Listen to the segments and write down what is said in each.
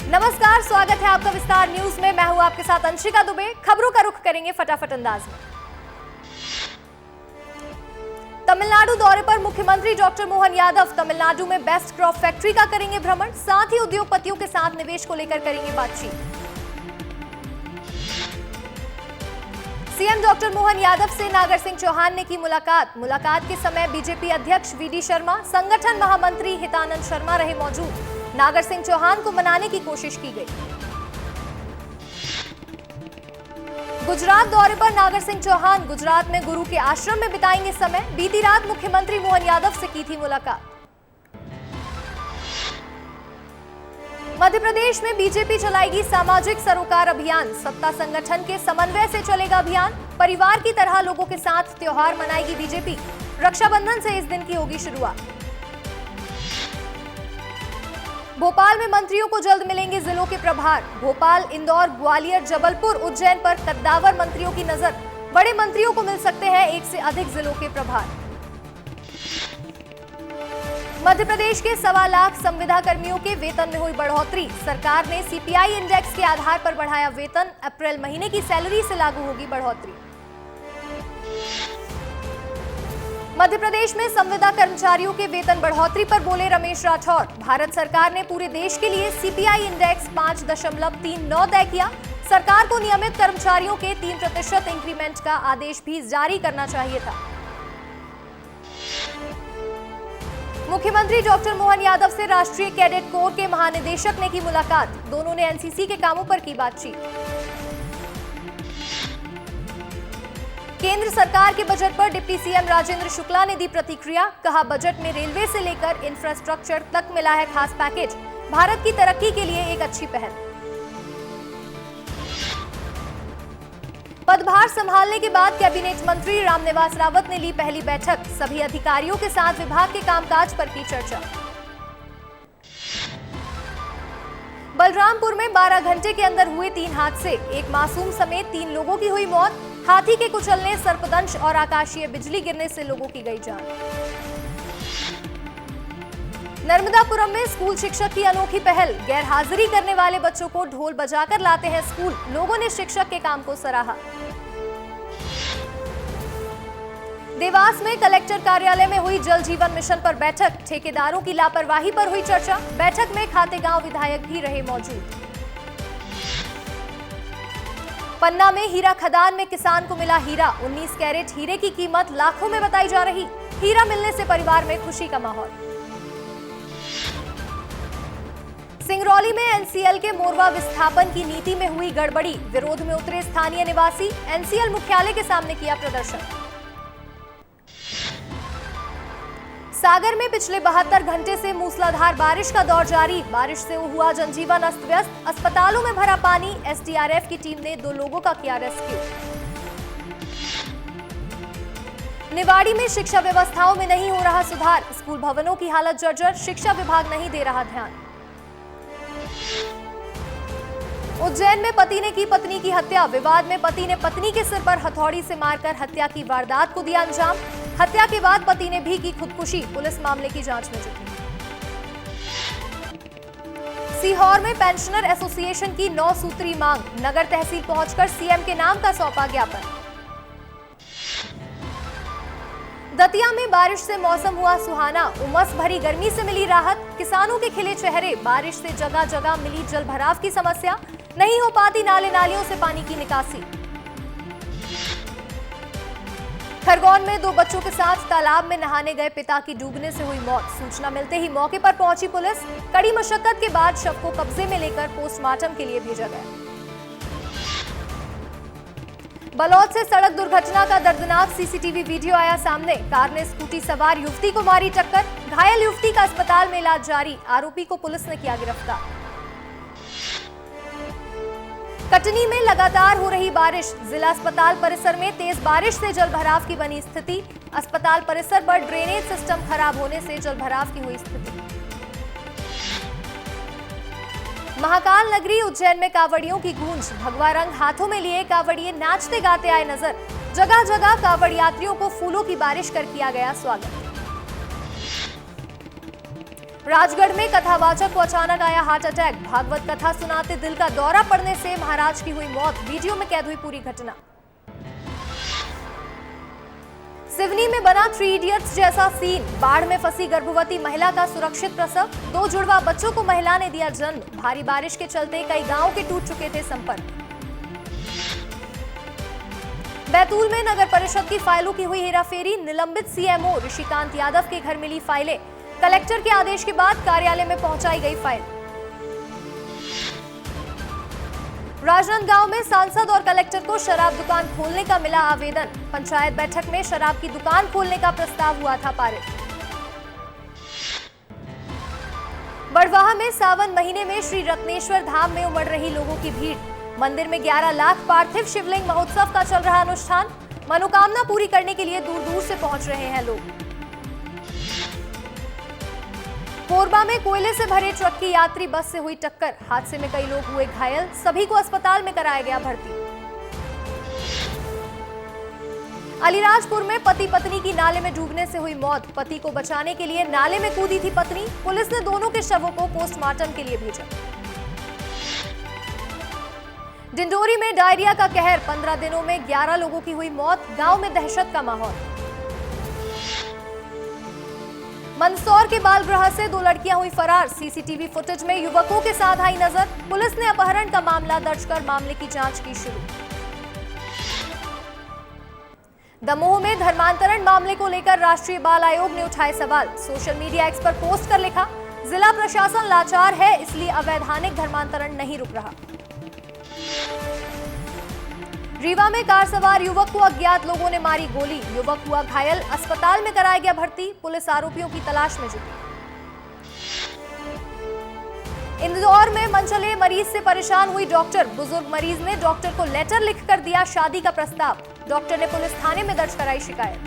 नमस्कार, स्वागत है आपका विस्तार न्यूज में। मैं हूं आपके साथ अंशिका दुबे। खबरों का रुख करेंगे फटाफट अंदाज में। तमिलनाडु दौरे पर मुख्यमंत्री डॉक्टर मोहन यादव तमिलनाडु में बेस्ट क्रॉप फैक्ट्री का करेंगे भ्रमण, साथ ही उद्योगपतियों के साथ निवेश को लेकर करेंगे बातचीत। सीएम डॉक्टर मोहन यादव से नागर सिंह चौहान ने की मुलाकात के समय बीजेपी अध्यक्ष वीडी शर्मा, संगठन महामंत्री हितानंद शर्मा रहे मौजूद। नागर सिंह चौहान को मनाने की कोशिश की गई। गुजरात दौरे पर नागर सिंह चौहान गुजरात में गुरु के आश्रम में बिताएंगे समय। बीती रात मुख्यमंत्री मोहन यादव से की थी मुलाकात। मध्य प्रदेश में बीजेपी चलाएगी सामाजिक सरोकार अभियान, सत्ता संगठन के समन्वय से चलेगा अभियान। परिवार की तरह लोगों के साथ त्योहार मनाएगी बीजेपी। रक्षाबंधन से इस दिन की होगी शुरुआत। भोपाल में मंत्रियों को जल्द मिलेंगे जिलों के प्रभार। भोपाल, इंदौर, ग्वालियर, जबलपुर, उज्जैन पर कद्दावर मंत्रियों की नजर। बड़े मंत्रियों को मिल सकते हैं एक से अधिक जिलों के प्रभार। मध्य प्रदेश के 1.25 लाख संविदा कर्मियों के वेतन में हुई बढ़ोतरी। सरकार ने सीपीआई इंडेक्स के आधार पर बढ़ाया वेतन। अप्रैल महीने की सैलरी से लागू होगी बढ़ोतरी। मध्य प्रदेश में संविदा कर्मचारियों के वेतन बढ़ोतरी पर बोले रमेश राठौर। भारत सरकार ने पूरे देश के लिए सीपीआई इंडेक्स 5.39 तय किया। सरकार को नियमित कर्मचारियों के 3% इंक्रीमेंट का आदेश भी जारी करना चाहिए था। मुख्यमंत्री डॉक्टर मोहन यादव से राष्ट्रीय कैडेट कोर के महानिदेशक ने की मुलाकात। दोनों ने एनसीसी के कामों पर की बातचीत। केंद्र सरकार के बजट पर डिप्टी सीएम राजेंद्र शुक्ला ने दी प्रतिक्रिया। कहा, बजट में रेलवे से लेकर इंफ्रास्ट्रक्चर तक मिला है खास पैकेज। भारत की तरक्की के लिए एक अच्छी पहल। पदभार संभालने के बाद कैबिनेट मंत्री रामनिवास रावत ने ली पहली बैठक। सभी अधिकारियों के साथ विभाग के कामकाज पर की चर्चा। बलरामपुर में 12 घंटे के अंदर हुए 3 हादसे। एक मासूम समेत 3 लोगों की हुई मौत। हाथी के कुचलने, सर्पदंश और आकाशीय बिजली गिरने से लोगों की गई जान। नर्मदापुरम में स्कूल शिक्षक की अनोखी पहल। गैर हाजिरी करने वाले बच्चों को ढोल बजाकर लाते हैं स्कूल। लोगों ने शिक्षक के काम को सराहा। देवास में कलेक्टर कार्यालय में हुई जल जीवन मिशन पर बैठक। ठेकेदारों की लापरवाही पर हुई चर्चा। बैठक में खातेगांव विधायक भी रहे मौजूद। पन्ना में हीरा खदान में किसान को मिला हीरा। 19 कैरेट हीरे की कीमत लाखों में बताई जा रही। हीरा मिलने से परिवार में खुशी का माहौल। सिंगरौली में एनसीएल के मोरवा विस्थापन की नीति में हुई गड़बड़ी। विरोध में उतरे स्थानीय निवासी। एनसीएल मुख्यालय के सामने किया प्रदर्शन। सागर में पिछले 72 घंटे से मूसलाधार बारिश का दौर जारी। बारिश से हुआ जनजीवन अस्त व्यस्त। अस्पतालों में भरा पानी। एसडीआरएफ की टीम ने 2 लोगों का किया रेस्क्यू। निवाड़ी में शिक्षा व्यवस्थाओं में नहीं हो रहा सुधार। स्कूल भवनों की हालत जर्जर। शिक्षा विभाग नहीं दे रहा ध्यान। उज्जैन में पति ने की पत्नी की हत्या। विवाद में पति ने पत्नी के सिर पर हथौड़ी से मारकर हत्या की वारदात को दिया अंजाम। हत्या के बाद पति ने भी की खुदकुशी। पुलिस मामले की जांच में जुटी। सीहोर में पेंशनर एसोसिएशन की 9 सूत्री मांग। नगर तहसील पहुंचकर सीएम के नाम का सौंपा ज्ञापन। दतिया में बारिश से मौसम हुआ सुहाना। उमस भरी गर्मी से मिली राहत। किसानों के खिले चेहरे। बारिश से जगह जगह मिली जल भराव की समस्या। नहीं हो पाती नाले नालियों से पानी की निकासी। खरगोन में 2 बच्चों के साथ तालाब में नहाने गए पिता की डूबने से हुई मौत। सूचना मिलते ही मौके पर पहुंची पुलिस। कड़ी मशक्कत के बाद शव को कब्जे में लेकर पोस्टमार्टम के लिए भेजा गया। बलौद से सड़क दुर्घटना का दर्दनाक सीसीटीवी वीडियो आया सामने। कार ने स्कूटी सवार युवती को मारी टक्कर। घायल युवती का अस्पताल में इलाज जारी। आरोपी को पुलिस ने किया गिरफ्तार। कटनी में लगातार हो रही बारिश। जिला अस्पताल परिसर में तेज बारिश से जलभराव की बनी स्थिति। अस्पताल परिसर पर ड्रेनेज सिस्टम खराब होने से जलभराव की हुई स्थिति। महाकाल नगरी उज्जैन में कांवड़ियों की गूंज। भगवा रंग हाथों में लिए कांवड़िए नाचते गाते आए नजर। जगह जगह कांवड़ यात्रियों को फूलों की बारिश कर किया गया स्वागत। राजगढ़ में कथावाचक को अचानक आया हार्ट अटैक। भागवत कथा सुनाते दिल का दौरा पड़ने से महाराज की हुई मौत। वीडियो में कैद हुई पूरी घटना। सिवनी में बना 3 इडियट्स जैसा सीन। बाढ़ में फंसी गर्भवती महिला का सुरक्षित प्रसव। 2 जुड़वा बच्चों को महिला ने दिया जन्म। भारी बारिश के चलते कई गांवों के टूट चुके थे संपर्क। बैतूल में नगर परिषद की फाइलों की हुई हेराफेरी। निलंबित सीएमओ ऋषिकांत यादव के घर मिली फाइलें। कलेक्टर के आदेश के बाद कार्यालय में पहुंचाई गई फाइल। राजनांदगांव में सांसद और कलेक्टर को शराब दुकान खोलने का मिला आवेदन। पंचायत बैठक में शराब की दुकान खोलने का प्रस्ताव हुआ था पारित। बड़वाह में सावन महीने में श्री रत्नेश्वर धाम में उमड़ रही लोगों की भीड़। मंदिर में 11 लाख पार्थिव शिवलिंग महोत्सव का चल रहा अनुष्ठान। मनोकामना पूरी करने के लिए दूर दूर से पहुंच रहे हैं लोग। कोरबा में कोयले से भरे ट्रक की यात्री बस से हुई टक्कर। हादसे में कई लोग हुए घायल। सभी को अस्पताल में कराया गया भर्ती। अलीराजपुर में पति पत्नी की नाले में डूबने से हुई मौत। पति को बचाने के लिए नाले में कूदी थी पत्नी। पुलिस ने दोनों के शवों को पोस्टमार्टम के लिए भेजा। डिंडोरी में डायरिया का कहर। 15 दिनों में 11 लोगों की हुई मौत। गांव में दहशत का माहौल। मंदसौर के बालगृह से 2 लड़कियां हुई फरार। सीसीटीवी फुटेज में युवकों के साथ आई नजर। पुलिस ने अपहरण का मामला दर्ज कर मामले की जांच की शुरू। दमोह में धर्मांतरण मामले को लेकर राष्ट्रीय बाल आयोग ने उठाए सवाल। सोशल मीडिया एक्स पर पोस्ट कर लिखा, जिला प्रशासन लाचार है इसलिए अवैधानिक धर्मांतरण नहीं रुक रहा। रीवा में कार सवार युवक को अज्ञात लोगों ने मारी गोली। युवक हुआ घायल। अस्पताल में कराया गया भर्ती। पुलिस आरोपियों की तलाश में जुटी। इंदौर में मनचले मरीज से परेशान हुई डॉक्टर। बुजुर्ग मरीज ने डॉक्टर को लेटर लिखकर दिया शादी का प्रस्ताव। डॉक्टर ने पुलिस थाने में दर्ज कराई शिकायत।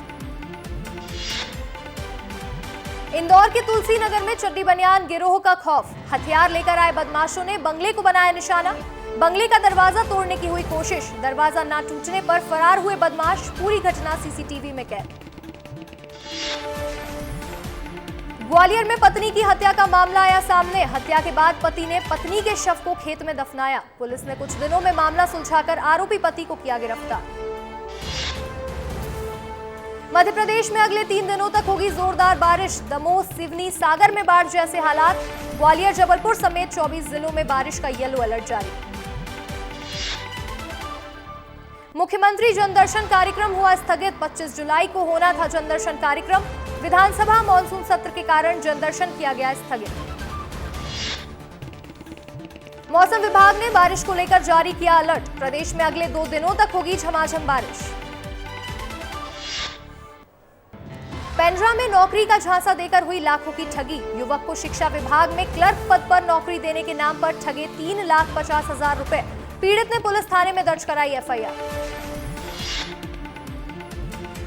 इंदौर के तुलसी नगर में चड्डी बनियान गिरोह का खौफ। हथियार लेकर आए बदमाशों ने बंगले को बनाया निशाना। बंगले का दरवाजा तोड़ने की हुई कोशिश। दरवाजा ना टूटने पर फरार हुए बदमाश। पूरी घटना सीसीटीवी में कैद। ग्वालियर में पत्नी की हत्या का मामला आया सामने। हत्या के बाद पति ने पत्नी के शव को खेत में दफनाया। पुलिस ने कुछ दिनों में मामला सुलझाकर आरोपी पति को किया गिरफ्तार। मध्य प्रदेश में अगले 3 दिनों तक होगी जोरदार बारिश। दमोह, सिवनी, सागर में बाढ़ जैसे हालात। ग्वालियर, जबलपुर समेत 24 जिलों में बारिश का येलो अलर्ट जारी। मुख्यमंत्री जनदर्शन कार्यक्रम हुआ स्थगित। 25 जुलाई को होना था जनदर्शन कार्यक्रम। विधानसभा मानसून सत्र के कारण जनदर्शन किया गया स्थगित। मौसम विभाग ने बारिश को लेकर जारी किया अलर्ट। प्रदेश में अगले 2 दिनों तक होगी झमाझम बारिश। पेंड्रा में नौकरी का झांसा देकर हुई लाखों की ठगी। युवक को शिक्षा विभाग में क्लर्क पद पर नौकरी देने के नाम पर ठगे 3,50,000 रुपए। पीड़ित ने पुलिस थाने में दर्ज कराई एफआईआर।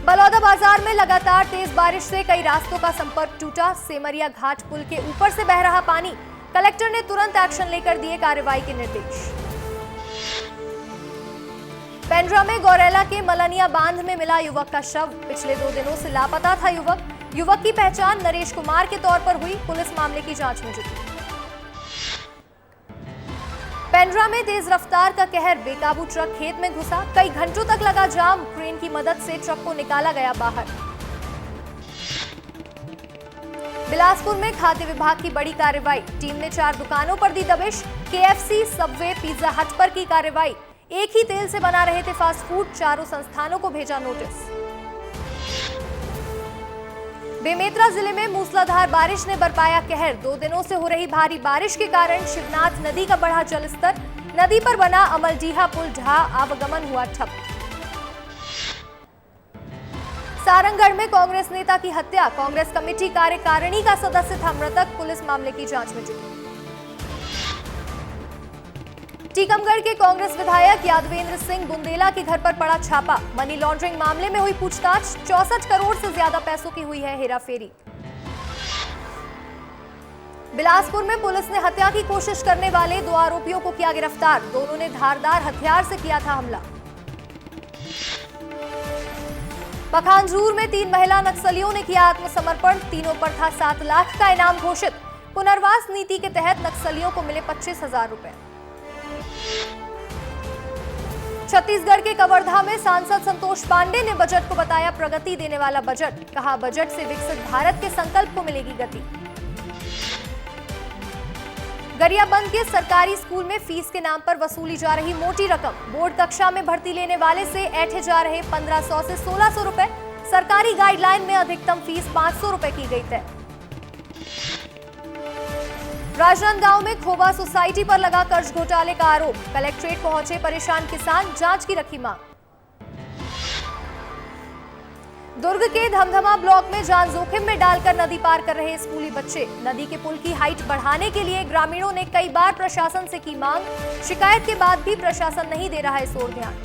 बलौदा बाजार में लगातार तेज बारिश से कई रास्तों का संपर्क टूटा। सेमरिया घाट पुल के ऊपर से बह रहा पानी। कलेक्टर ने तुरंत एक्शन लेकर दिए कार्रवाई के निर्देश। पेंड्रा में गौरेला के मलनिया बांध में मिला युवक का शव। पिछले 2 दिनों से लापता था युवक। युवक की पहचान नरेश कुमार के तौर पर हुई। पुलिस मामले की जांच में जुटी। पेंड्रा में तेज रफ्तार का कहर। बेकाबू ट्रक खेत में घुसा। कई घंटों तक लगा जाम। क्रेन की मदद से ट्रक को निकाला गया बाहर। बिलासपुर में खाद्य विभाग की बड़ी कार्रवाई। टीम ने 4 दुकानों पर दी दबिश। केएफसी, सबवे, पिज्जा हट पर की कार्रवाई। एक ही तेल से बना रहे थे फास्ट फूड। 4 संस्थानों को भेजा नोटिस। बेमेतरा जिले में मूसलाधार बारिश ने बरपाया कहर। 2 दिनों से हो रही भारी बारिश के कारण शिवनाथ नदी का बढ़ा जलस्तर। नदी पर बना अमलडीहा पुल ढहा। आवागमन हुआ ठप। सारंगगढ़ में कांग्रेस नेता की हत्या। कांग्रेस कमेटी कार्यकारिणी का सदस्य था मृतक। पुलिस मामले की जांच में जुटी। टीकमगढ़ के कांग्रेस विधायक यादवेंद्र सिंह बुंदेला के घर पर पड़ा छापा। मनी लॉन्ड्रिंग मामले में हुई पूछताछ। 64 करोड़ से ज्यादा पैसों की हुई है हेराफेरी। बिलासपुर में पुलिस ने हत्या की कोशिश करने वाले 2 आरोपियों को किया गिरफ्तार। दोनों ने धारदार हथियार से किया था हमला। पखांजूर में 3 महिला नक्सलियों ने किया आत्मसमर्पण। तीनों पर था 7 लाख का इनाम घोषित। पुनर्वास नीति के तहत नक्सलियों को मिले 25,000 रुपए। छत्तीसगढ़ के कवर्धा में सांसद संतोष पांडे ने बजट को बताया प्रगति देने वाला बजट। कहा, बजट से विकसित भारत के संकल्प को मिलेगी गति। गरियाबंद के सरकारी स्कूल में फीस के नाम पर वसूली जा रही मोटी रकम। बोर्ड कक्षा में भर्ती लेने वाले से ऐंठे जा रहे 1500 से 1600 रुपए। सरकारी गाइडलाइन में अधिकतम फीस 500 रुपए की गई तय। राजनांदगांव में खोबा सोसाइटी पर लगा कर्ज घोटाले का आरोप। कलेक्ट्रेट पहुंचे परेशान किसान, जांच की रखी मांग। दुर्ग के धमधमा ब्लॉक में जान जोखिम में डालकर नदी पार कर रहे स्कूली बच्चे। नदी के पुल की हाइट बढ़ाने के लिए ग्रामीणों ने कई बार प्रशासन से की मांग। शिकायत के बाद भी प्रशासन नहीं दे रहा इस ओर ध्यान।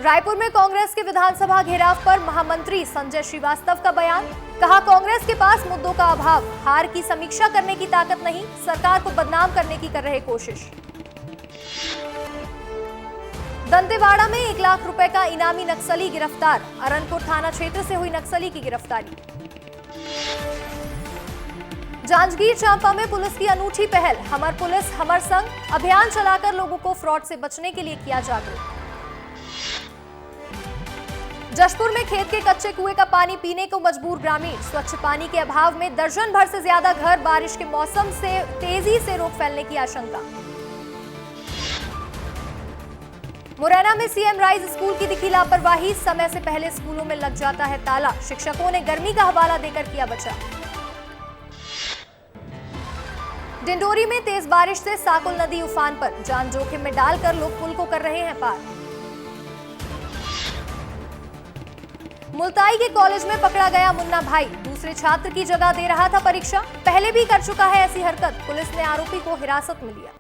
रायपुर में कांग्रेस के विधानसभा घेराव पर महामंत्री संजय श्रीवास्तव का बयान। कहा, कांग्रेस के पास मुद्दों का अभाव, हार की समीक्षा करने की ताकत नहीं, सरकार को बदनाम करने की कर रहे कोशिश। दंतेवाड़ा में 1 लाख रुपए का इनामी नक्सली गिरफ्तार। अरनपुर थाना क्षेत्र से हुई नक्सली की गिरफ्तारी। जांजगीर चांपा में पुलिस की अनूठी पहल। हमर पुलिस हमर संग अभियान चलाकर लोगों को फ्रॉड से बचने के लिए किया जागरूक। जशपुर में खेत के कच्चे कुएं का पानी पीने को मजबूर ग्रामीण। स्वच्छ पानी के अभाव में दर्जन भर से ज्यादा घर। बारिश के मौसम से तेजी से रोग फैलने की आशंका। मुरैना में सीएम राइज स्कूल की दिखी लापरवाही। समय से पहले स्कूलों में लग जाता है ताला। शिक्षकों ने गर्मी का हवाला देकर किया बचाव। डिंडोरी में तेज बारिश से साकुल नदी उफान पर। जान जोखिम में डालकर लोग पुल को कर रहे हैं पार। मुल्ताई के कॉलेज में पकड़ा गया मुन्ना भाई। दूसरे छात्र की जगह दे रहा था परीक्षा। पहले भी कर चुका है ऐसी हरकत। पुलिस ने आरोपी को हिरासत में लिया।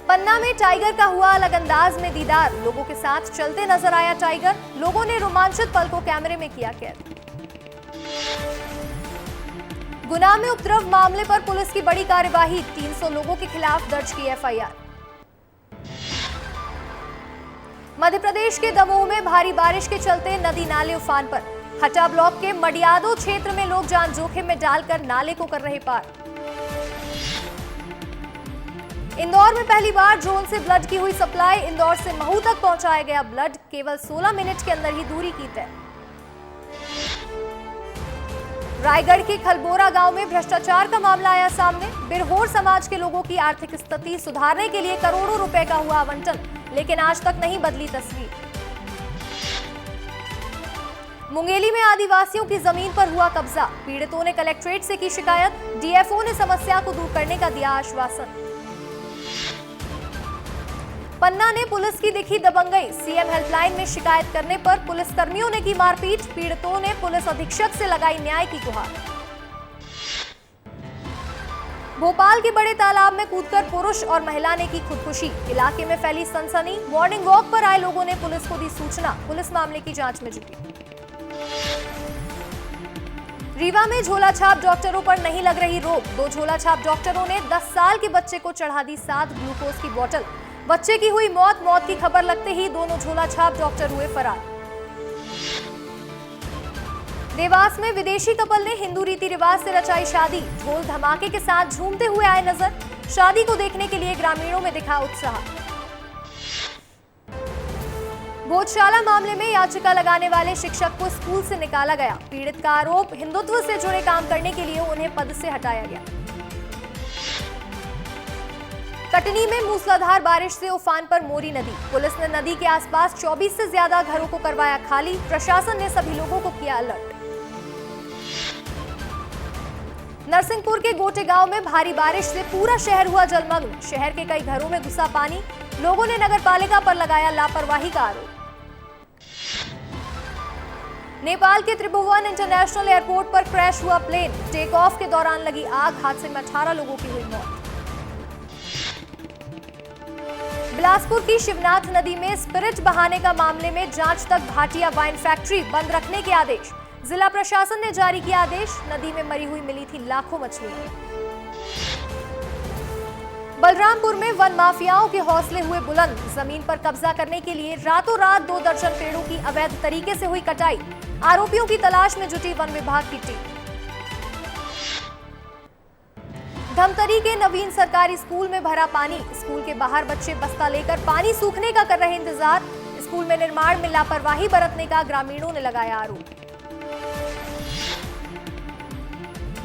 पन्ना में टाइगर का हुआ अलग अंदाज में दीदार। लोगों के साथ चलते नजर आया टाइगर। लोगों ने रोमांचित पल को कैमरे में किया कैद। गुना में उपद्रव मामले पर पुलिस की बड़ी कार्यवाही। 300 लोगों के खिलाफ दर्ज की एफआईआर। मध्य प्रदेश के दमोह में भारी बारिश के चलते नदी नाले उफान पर। हटा ब्लॉक के मडियादो क्षेत्र में लोग जान जोखिम में डालकर नाले को कर रहे पार। इंदौर में पहली बार ड्रोन से ब्लड की हुई सप्लाई। इंदौर से महू तक पहुंचाया गया ब्लड। केवल 16 मिनट के अंदर ही दूरी की तय। रायगढ़ के खलबोरा गांव में भ्रष्टाचार का मामला आया सामने। बिरहोर समाज के लोगों की आर्थिक स्थिति सुधारने के लिए करोड़ों रुपए का हुआ आवंटन, लेकिन आज तक नहीं बदली तस्वीर। मुंगेली में आदिवासियों की जमीन पर हुआ कब्जा। पीड़ितों ने कलेक्ट्रेट से की शिकायत। डीएफओ ने समस्या को दूर करने का दिया आश्वासन। पन्ना ने पुलिस की दिखी दबंगई। सीएम हेल्पलाइन में शिकायत करने पर पुलिसकर्मियों ने की मारपीट। पीड़ितों ने पुलिस अधीक्षक से लगाई न्याय की गुहार। भोपाल के बड़े तालाब में कूदकर पुरुष और महिला ने की खुदकुशी। इलाके में फैली सनसनी। मॉर्निंग वॉक पर आए लोगों ने पुलिस को दी सूचना। पुलिस मामले की जांच में जुटी। रीवा में झोला छाप डॉक्टरों पर नहीं लग रही रोक। 2 झोला छाप डॉक्टरों ने 10 साल के बच्चे को चढ़ा दी 7 ग्लूकोज की बोतल। बच्चे की हुई मौत। मौत की खबर लगते ही दोनों झोला छाप डॉक्टर हुए फरार। देवास में विदेशी कपल ने हिंदू रीति रिवाज से रचाई शादी। ढोल धमाके के साथ झूमते हुए आए नजर। शादी को देखने के लिए ग्रामीणों में दिखा उत्साह। भोजशाला मामले में याचिका लगाने वाले शिक्षक को स्कूल से निकाला गया। पीड़ित का आरोप, हिंदुत्व से जुड़े काम करने के लिए उन्हें पद से हटाया गया। कटनी में मूसलाधार बारिश से उफान पर मोरी नदी। पुलिस ने नदी के आसपास 24 से ज्यादा घरों को करवाया खाली। प्रशासन ने सभी लोगों को किया अलर्ट। नरसिंहपुर के गोटे गांव में भारी बारिश से पूरा शहर हुआ जलमग्न। शहर के कई घरों में घुसा पानी। लोगों ने नगरपालिका पर लगाया लापरवाही का आरोप। नेपाल के त्रिभुवन इंटरनेशनल एयरपोर्ट पर क्रैश हुआ प्लेन। टेक ऑफ के दौरान लगी आग। हादसे में 18 लोगों की हुई मौत। बिलासपुर की शिवनाथ नदी में स्पिरिट बहाने का मामले में जांच तक भाटिया वाइन फैक्ट्री बंद रखने के आदेश। जिला प्रशासन ने जारी किया आदेश। नदी में मरी हुई मिली थी लाखों मछलियां। बलरामपुर में वन माफियाओं के हौसले हुए बुलंद। जमीन पर कब्जा करने के लिए रातों रात 2 दर्जन पेड़ों की अवैध तरीके से हुई कटाई। आरोपियों की तलाश में जुटी वन विभाग की टीम। धमतरी के नवीन सरकारी स्कूल में भरा पानी। स्कूल के बाहर बच्चे बस्ता लेकर पानी सूखने का कर रहे इंतजार। स्कूल में निर्माण में लापरवाही बरतने का ग्रामीणों ने लगाया आरोप।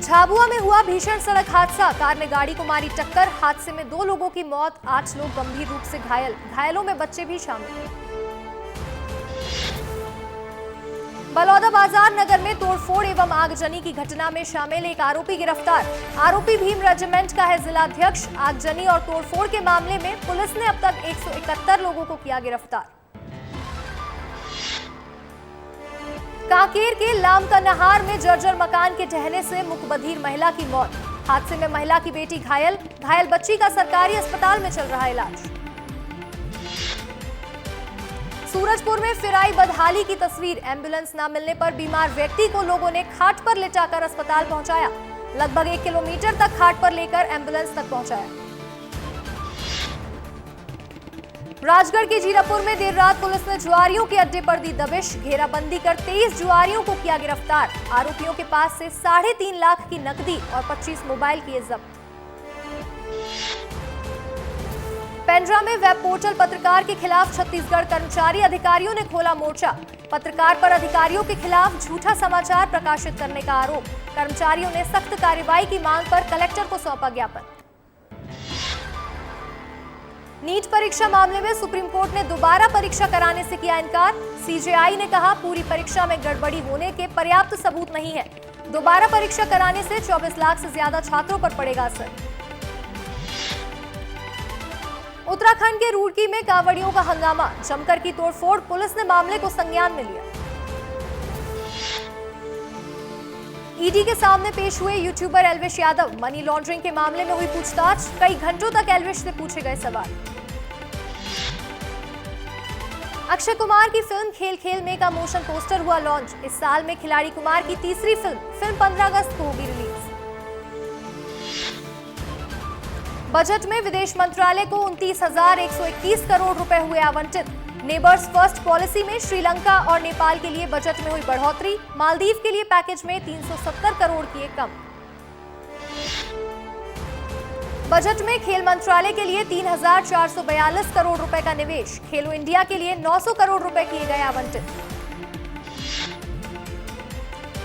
झाबुआ में हुआ भीषण सड़क हादसा। कार ने गाड़ी को मारी टक्कर। हादसे में 2 लोगों की मौत, 8 लोग गंभीर रूप से घायल। घायलों में बच्चे भी शामिल। बलौदाबाजार नगर में तोड़फोड़ एवं आगजनी की घटना में शामिल एक आरोपी गिरफ्तार। आरोपी भीम रेजिमेंट का है जिलाध्यक्ष। आगजनी और तोड़फोड़ के मामले में पुलिस ने अब तक 171 लोगों को किया गिरफ्तार। कांकेर के लामकानहार में जर्जर मकान के ढहने से मुकबधीर महिला की मौत। हादसे में महिला की बेटी घायल। घायल बच्ची का सरकारी अस्पताल में चल रहा इलाज। सूरजपुर में फिराई बदहाली की तस्वीर। एम्बुलेंस न मिलने पर बीमार व्यक्ति को लोगों ने खाट पर लिटाकर अस्पताल पहुंचाया। लगभग 1 किलोमीटर तक खाट पर लेकर एम्बुलेंस तक पहुंचाया। राजगढ़ के जीरापुर में देर रात पुलिस ने जुआरियों के अड्डे पर दी दबिश। घेराबंदी कर 23 जुआरियों को किया गिरफ्तार। आरोपियों के पास से 3.5 लाख की नकदी और 25 मोबाइल किए जब्त। पेंड्रा में वेब पोर्टल पत्रकार के खिलाफ छत्तीसगढ़ कर्मचारी अधिकारियों ने खोला मोर्चा। पत्रकार पर अधिकारियों के खिलाफ झूठा समाचार प्रकाशित करने का आरोप। कर्मचारियों ने सख्त कार्रवाई की मांग पर कलेक्टर को सौंपा ज्ञापन। नीट परीक्षा मामले में सुप्रीम कोर्ट ने दोबारा परीक्षा कराने से किया इनकार। सीजेआई ने कहा पूरी परीक्षा में गड़बड़ी होने के पर्याप्त सबूत नहीं है। दोबारा परीक्षा कराने से 24 लाख से ज्यादा छात्रों पर पड़ेगा असर। उत्तराखंड के रुड़की में कांवड़ियों का हंगामा। जमकर की तोड़फोड़। पुलिस ने मामले को संज्ञान में लिया। ईडी के सामने पेश हुए YouTuber Elvish Yadav. Money laundering के मामले में हुई पूछताछ। कई घंटों तक एल्विश से पूछे गए सवाल। अक्षय कुमार की फिल्म खेल खेल में का मोशन पोस्टर हुआ लॉन्च। इस साल में खिलाड़ी कुमार की तीसरी फिल्म 15 अगस्त को होगी रिलीज। बजट में विदेश मंत्रालय को 29,121 करोड़ रुपए हुए आवंटित। नेबर्स फर्स्ट पॉलिसी में श्रीलंका और नेपाल के लिए बजट में हुई बढ़ोतरी। मालदीव के लिए पैकेज में 370 करोड़ किए कम। बजट में खेल मंत्रालय के लिए 3,442 करोड़ रुपए का निवेश। खेलो इंडिया के लिए 900 करोड़ रुपए किए गए आवंटित।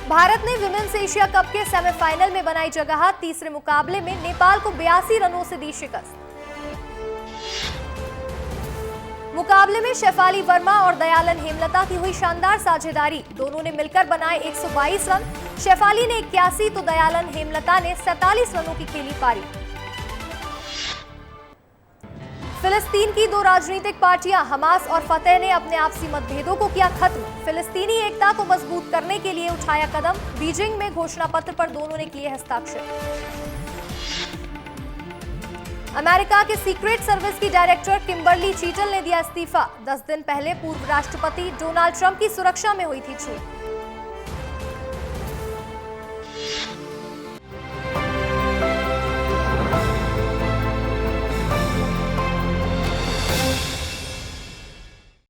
भारत ने विमेंस एशिया कप के सेमीफाइनल में बनाई जगह। तीसरे मुकाबले में नेपाल को 82 रनों से दी शिकस्त। मुकाबले में शेफाली वर्मा और दयालन हेमलता की हुई शानदार साझेदारी। दोनों ने मिलकर बनाए 122 रन। शेफाली ने 81 तो दयालन हेमलता ने 47 रनों की खेली पारी। फिलिस्तीन की 2 राजनीतिक पार्टियां हमास और फतेह ने अपने आपसी मतभेदों को किया खत्म। फिलिस्तीनी एकता को मजबूत करने के लिए उठाया कदम। बीजिंग में घोषणा पत्र पर दोनों ने किए हस्ताक्षर। अमेरिका के सीक्रेट सर्विस की डायरेक्टर किम्बरली चीटल ने दिया इस्तीफा। 10 दिन पहले पूर्व राष्ट्रपति डोनाल्ड ट्रंप की सुरक्षा में हुई थी चूक।